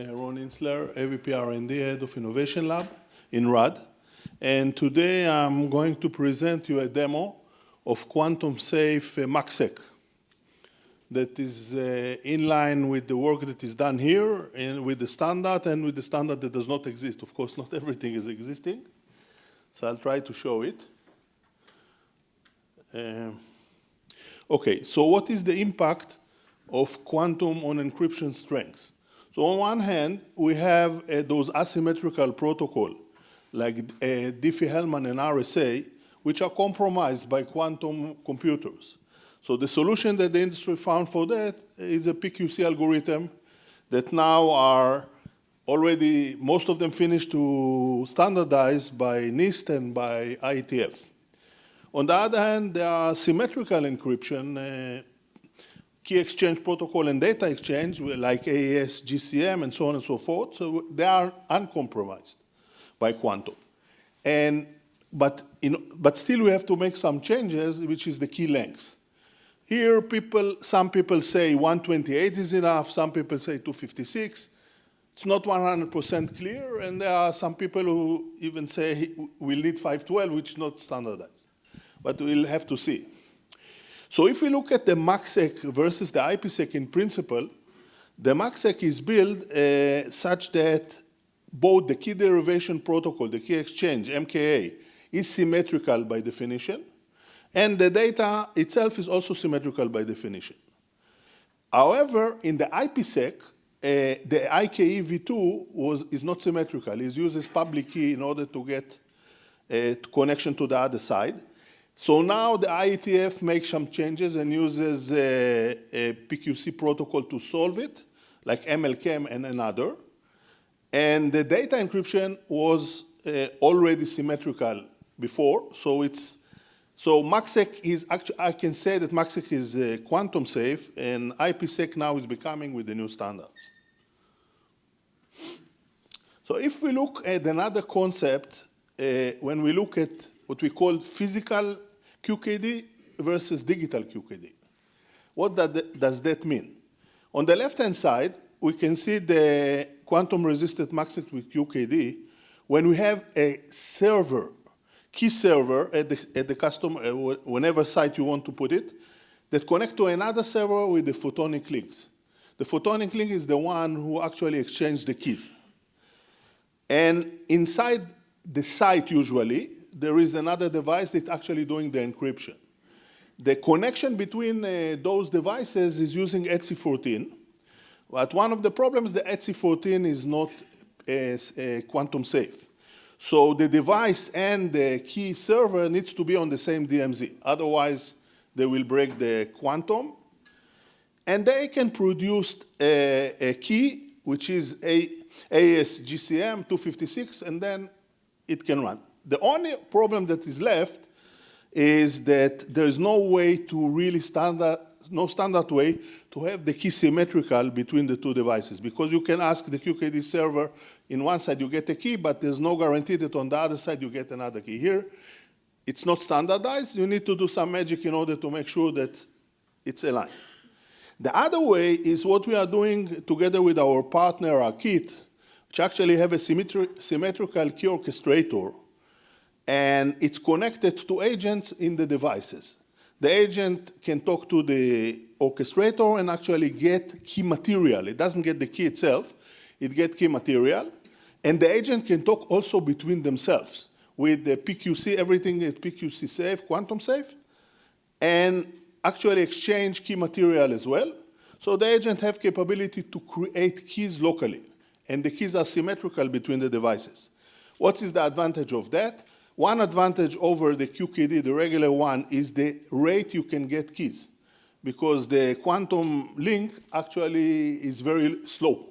Ron Insler, AVP R&D, Head of Innovation Lab in RAD. And today I'm going to present you a demo of quantum-safe MACsec that is in line with the work that is done here and with the standard that does not exist. Of course, not everything is existing. So I'll try to show it. Okay, so what is the impact of quantum on encryption strengths? So on one hand, we have those asymmetrical protocols like Diffie-Hellman and RSA, which are compromised by quantum computers. So the solution that the industry found for that is a PQC algorithm that now are already, most of them finished to standardize by NIST and by IETF. On the other hand, there are symmetrical encryption, key exchange protocol and data exchange, like AES, GCM, and so on and so forth. So they are uncompromised by quantum. But still we have to make some changes, which is the key length. Here, some people say 128 is enough, some people say 256. It's not 100% clear, and there are some people who even say we'll need 512, which is not standardized. But we'll have to see. So if we look at the MACsec versus the IPsec in principle, the MACsec is built such that both the key derivation protocol, the key exchange, MKA, is symmetrical by definition, and the data itself is also symmetrical by definition. However, in the IPsec, the IKE v2 is not symmetrical. It uses public key in order to get a connection to the other side. So now the IETF makes some changes and uses a PQC protocol to solve it, like MLChem and another. And the data encryption was already symmetrical before, so MACsec is actually, I can say that MACsec is quantum safe, and IPsec now is becoming with the new standards. So if we look at another concept, when we look at what we call physical QKD versus digital QKD, what does that mean? On the left-hand side, we can see the quantum-resistant MACsec with QKD when we have a server, key server at the customer, whenever site you want to put it, that connect to another server with the photonic links. The photonic link is the one who actually exchanges the keys. And inside the site, usually, there is another device that's actually doing the encryption. The connection between those devices is using ETSI-14. But one of the problems, the ETSI-14 is not quantum safe. So the device and the key server needs to be on the same DMZ. Otherwise, they will break the quantum. And they can produce a key, which is AES GCM 256, and then it can run. The only problem that is left is that there is no way to really no standard way to have the key symmetrical between the two devices, because you can ask the QKD server, in one side you get a key, but there's no guarantee that on the other side you get another key. Here, it's not standardized. You need to do some magic in order to make sure that it's aligned. The other way is what we are doing together with our partner, Akit, which actually have a symmetrical key orchestrator, and it's connected to agents in the devices. The agent can talk to the orchestrator and actually get key material. It doesn't get the key itself, it gets key material. And the agent can talk also between themselves with the PQC, everything is PQC safe, quantum safe, and actually exchange key material as well. So the agent have capability to create keys locally, and the keys are symmetrical between the devices. What is the advantage of that? One advantage over the QKD, the regular one, is the rate you can get keys, because the quantum link actually is very slow.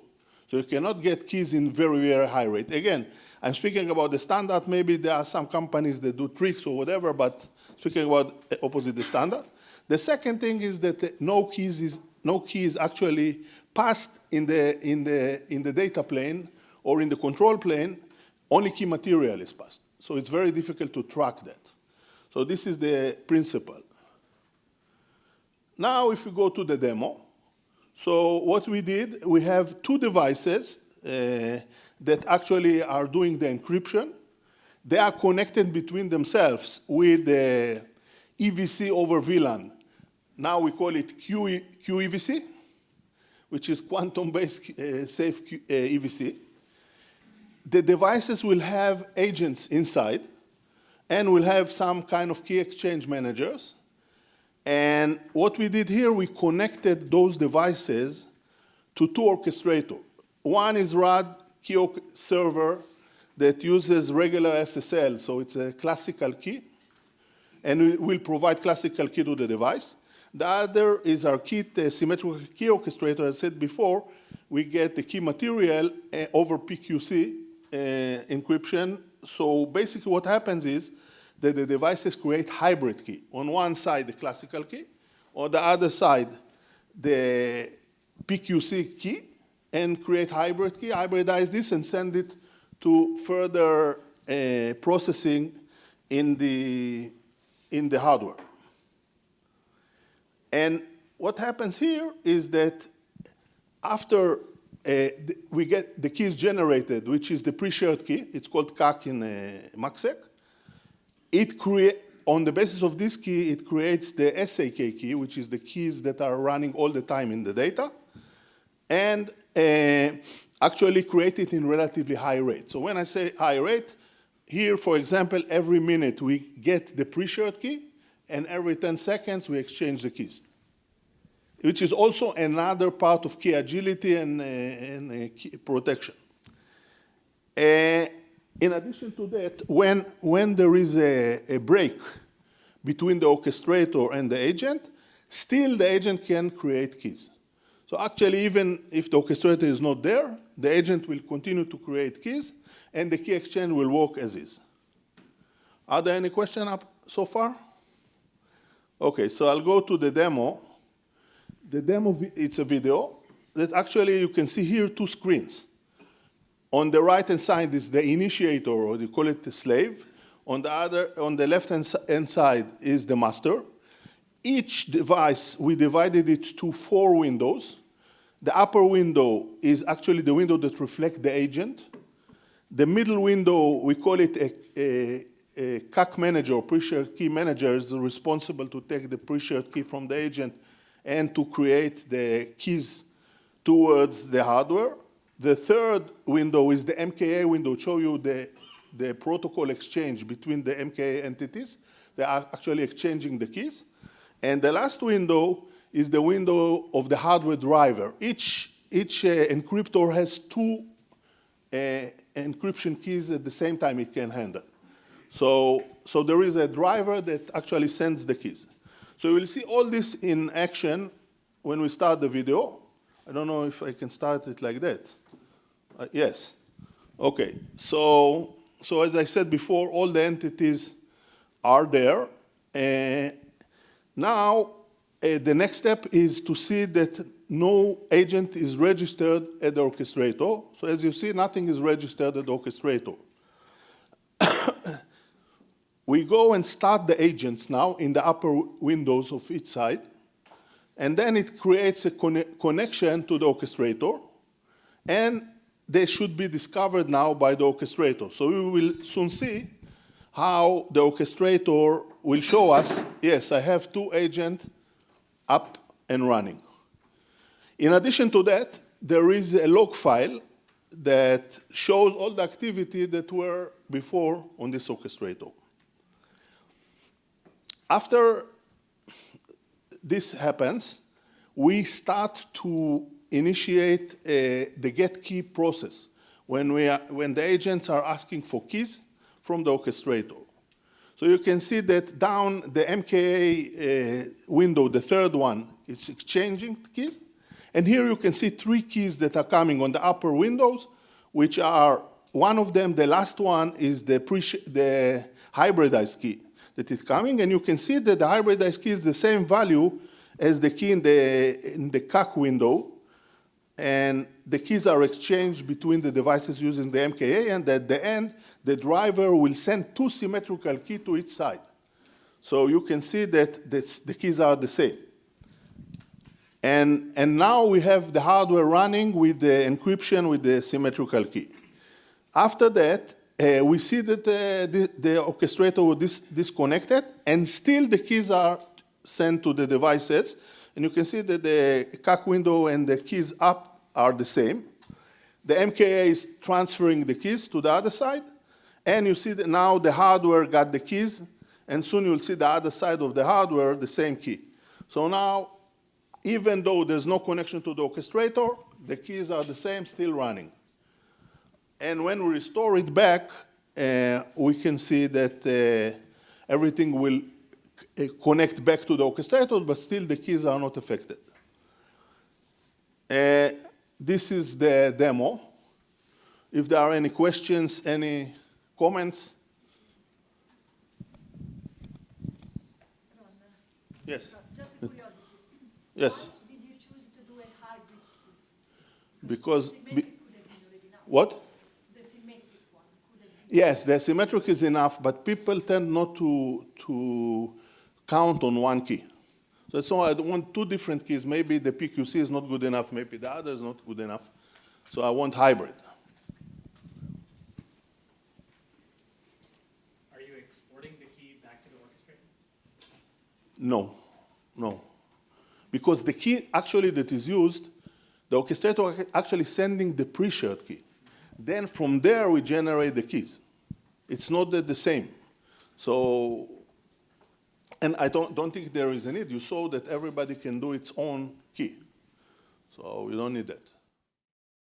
So you cannot get keys in very, very high rate. Again, I'm speaking about the standard. Maybe there are some companies that do tricks or whatever, but speaking about opposite the standard. The second thing is that no key is actually passed in the data plane or in the control plane. Only key material is passed. So it's very difficult to track that. So this is the principle. Now if we go to the demo, so what we did, we have two devices that actually are doing the encryption. They are connected between themselves with the EVC over VLAN. Now we call it QEVC, which is quantum-based safe EVC. The devices will have agents inside and will have some kind of key exchange managers. And what we did here, we connected those devices to two orchestrators. One is RAD key server that uses regular SSL, so it's a classical key, and we will provide classical key to the device. The other is our KIT symmetrical key orchestrator. As I said before, we get the key material over PQC encryption. So basically what happens is that the devices create hybrid key. On one side, the classical key. On the other side, the PQC key, and create hybrid key, hybridize this, and send it to further processing in the hardware. And what happens here is that after we get the keys generated, which is the pre-shared key, it's called CAC in MACsec, on the basis of this key, it creates the SAK key, which is the keys that are running all the time in the data, and actually create it in relatively high rate. So when I say high rate, here, for example, every minute we get the pre-shared key, and every 10 seconds we exchange the keys, which is also another part of key agility and key protection. In addition to that, when there is a break between the orchestrator and the agent, still the agent can create keys. So actually, even if the orchestrator is not there, the agent will continue to create keys, and the key exchange will work as is. Are there any questions up so far? Okay, so I'll go to the demo. The demo, it's a video that actually you can see here two screens. On the right-hand side is the initiator, or you call it the slave. On the left-hand side is the master. Each device, we divided it to 4 windows. The upper window is actually the window that reflects the agent. The middle window, we call it a CAC manager, or pre-shared key manager, is responsible to take the pre-shared key from the agent and to create the keys towards the hardware. The third window is the MKA window, show you the protocol exchange between the MKA entities. They are actually exchanging the keys. And the last window is the window of the hardware driver. Each encryptor has 2 encryption keys at the same time it can handle. So there is a driver that actually sends the keys. So you will see all this in action when we start the video. I don't know if I can start it like that. Yes. Okay. So as I said before, all the entities are there. Now, the next step is to see that no agent is registered at the orchestrator. So as you see, nothing is registered at the orchestrator. We go and start the agents now in the upper windows of each side. And then it creates a connection to the orchestrator. And they should be discovered now by the orchestrator. So we will soon see how the orchestrator will show us, yes, I have 2 agents up and running. In addition to that, there is a log file that shows all the activity that were before on this orchestrator. After this happens, we start to initiate the get key process when the agents are asking for keys from the orchestrator. So you can see that down the MKA window, the third one, is exchanging keys. And here you can see 3 keys that are coming on the upper windows, which are, one of them, the last one, is the hybridized key that is coming. And you can see that the hybridized key is the same value as the key in the CAC window. And the keys are exchanged between the devices using the MKA, and at the end, the driver will send 2 symmetrical keys to each side. So you can see that the keys are the same. And now we have the hardware running with the encryption with the symmetrical key. After that, we see that the orchestrator was disconnected, and still the keys are sent to the devices. And you can see that the CAC window and the keys up are the same. The MKA is transferring the keys to the other side. And you see that now the hardware got the keys, and soon you'll see the other side of the hardware, the same key. So now, even though there's no connection to the orchestrator, the keys are the same, still running. And when we restore it back, we can see that everything will connect back to the orchestrator, but still the keys are not affected. This is the demo. If there are any questions, any comments? Yes. Just a curiosity. Yes. Why did you choose to do a hybrid key? Because, Symmetric could have been already enough. what? The symmetric one could have been. Yes, the symmetric is enough, but people tend not to count on one key. So I want two different keys. Maybe the PQC is not good enough, maybe the other is not good enough. So I want hybrid. Are you exporting the key back to the orchestrator? No, no. Because the key actually that is used, the orchestrator actually sending the pre-shared key. Then from there we generate the keys. It's not the same. So, and I don't think there is a need. You saw that everybody can do its own key. So we don't need that.